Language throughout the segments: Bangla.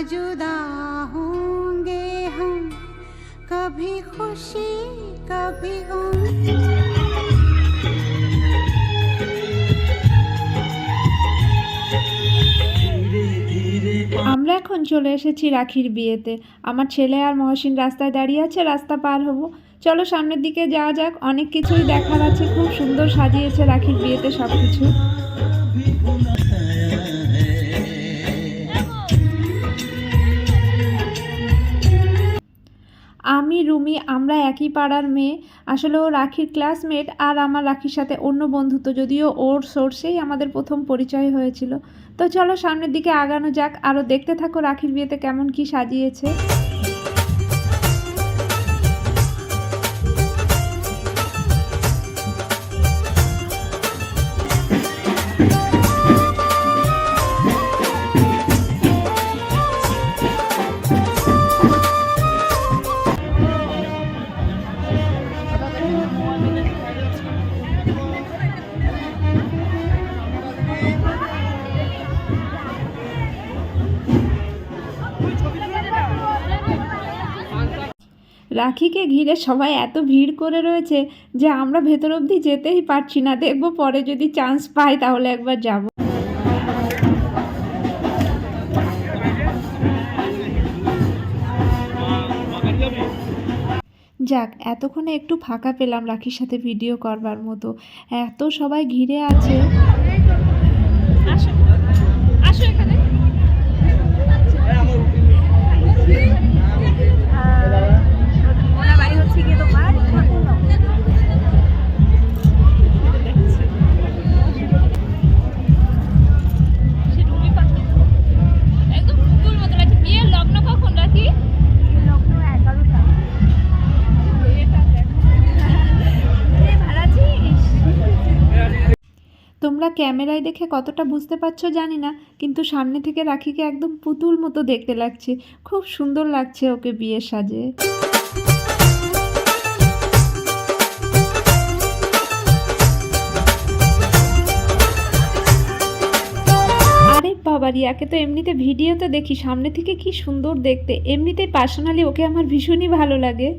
जुदा होंगे हम कभी खुशी कभी गम। আমরা এখন চলে এসেছি রাখির বিয়েতে। আমার ছেলে আর মহসিন রাস্তায় দাঁড়িয়ে আছে, রাস্তা পার হব। চলো সামনের দিকে যাওয়া যাক, অনেক কিছুই দেখার আছে। খুব সুন্দর সাজিয়েছে রাখির বিয়েতে সব কিছু। আমি রুমি, আমরা একই পাড়ার মেয়ে। আসলে ও রাখির ক্লাসমেট আর আমার রাখির সাথে অন্য বন্ধুত্ব, যদিও ওর সোর্সেই আমাদের প্রথম পরিচয় হয়েছিল। তো চলো সামনের দিকে আগানো যাক, আরও দেখতে থাকো রাখির বিয়েতে কেমন কি সাজিয়েছে। রাখিকে ঘিরে সবাই এত ভিড় করে রয়েছে যে আমরা ভেতর অবধি যেতেই পারছি না। দেখবো পরে যদি চান্স পাই তাহলে একবার যাব। যাক, এতক্ষণে একটু ফাঁকা পেলাম রাখির সাথে ভিডিও করবার মতো। এত সবাই ঘিরে আছে। এখানে তোমরা ক্যামেরায় দেখে কতটা বুঝতে পারছো জানি না, কিন্তু সামনে থেকে রাখিকে একদম পুতুল মতো দেখতে লাগছে। খুব সুন্দর লাগছে ওকে বিয়ের সাজে। আরে বাবা, রিয়াকে তো এমনিতে ভিডিওতে দেখি, সামনে থেকে কি সুন্দর দেখতে। এমনিতেই পার্সোনালি ওকে আমার ভীষণই ভালো লাগে।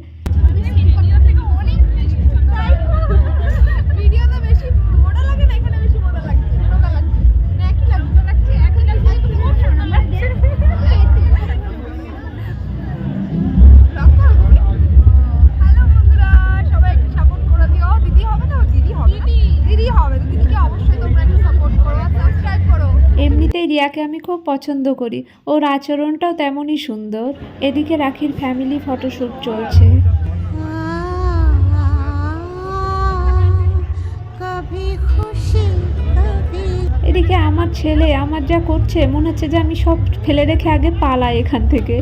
এমনিতেই রিয়াকে আমি খুব পছন্দ করি, ওর আচরণটাও তেমনই সুন্দর। এদিকে রাখির ফ্যামিলি ফটোশ্যুট চলছে। এদিকে আমার ছেলে আমার যা করছে, মনে হচ্ছে যে আমি সব ফেলে রেখে আগে পালাই এখান থেকে।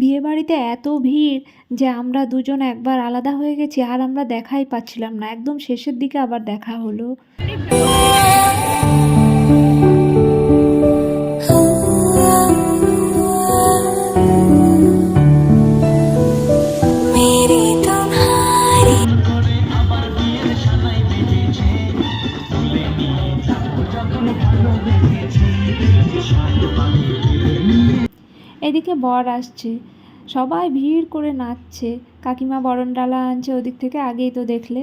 বিয়েবাড়িতে এত ভিড় যে আমরা দুজন একবার আলাদা হয়ে গেছি, আর আমরা দেখাই পাচ্ছিলাম না। একদম শেষের দিকে আবার দেখা হলো। এদিকে বর আসছে, সবাই ভিড় করে নাচছে। কাকিমা বরণডালা আনছে ওদিক থেকে, আগেই তো দেখলে।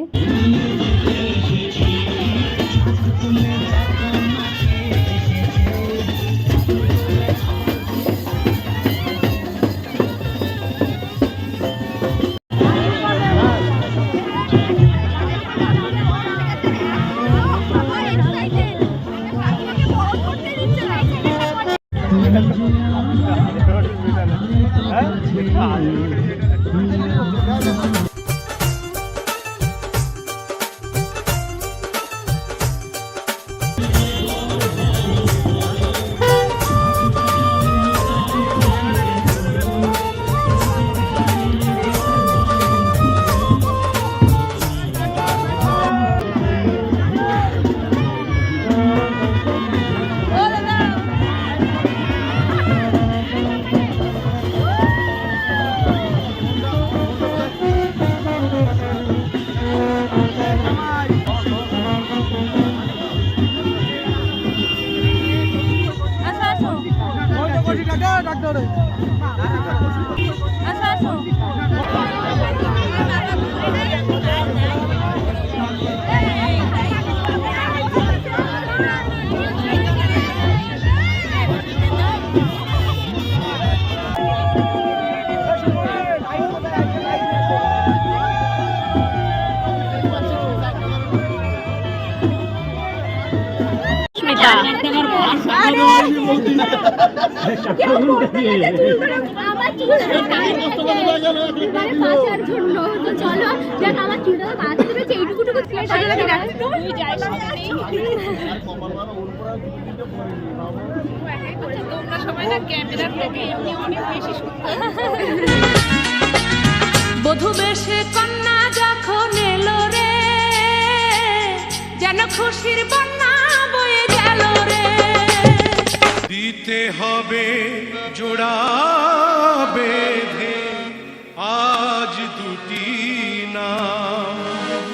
কেউ করতে গেছে চুল ধরে আমার চুল এবারে বাঁচার জন্য তো চলো দেখ আমার চুলটা তো বাঁচাতে পেরেছে এইটুকুটুকু তুই যাই তোমরা সবাই না ক্যামেরার থেকে এমনি অনেক বেশি সুন্দর। বধূ বেশে কন্যা যখন এলো রে, যেন খুশির বন্যা বয়ে গেল রে। দিতে হবে জোড়া বেঁধে আজ দুটি নাম।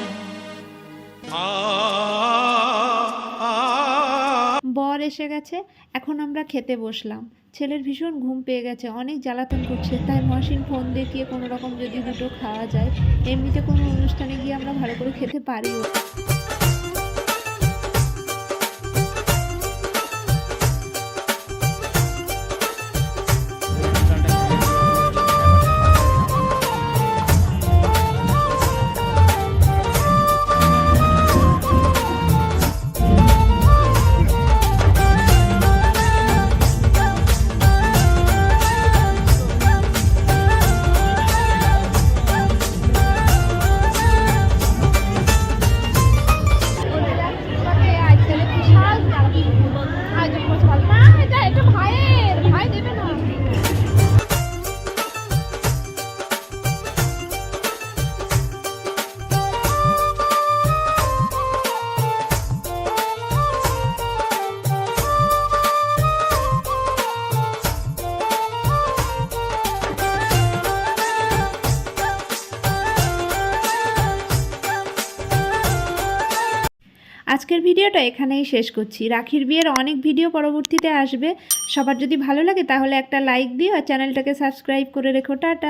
বর এসে গেছে, এখন আমরা খেতে বসলাম। ছেলের ভীষণ ঘুম পেয়ে গেছে, অনেক জ্বালাতন করছে, তাই মহসিন ফোন দেখিয়ে কোনো রকম যদি দুটো খাওয়া যায়, এমনিতে কোনো অনুষ্ঠানে গিয়ে আমরা ভালো করে খেতে পারিও। আজকের ভিডিওটা এখানেই শেষ করছি। রাখির বিয়ের অনেক ভিডিও পরবর্তীতে আসবে। সবার যদি ভালো লাগে তাহলে একটা লাইক দিও আর চ্যানেলটাকে সাবস্ক্রাইব করে রেখো। টাটা।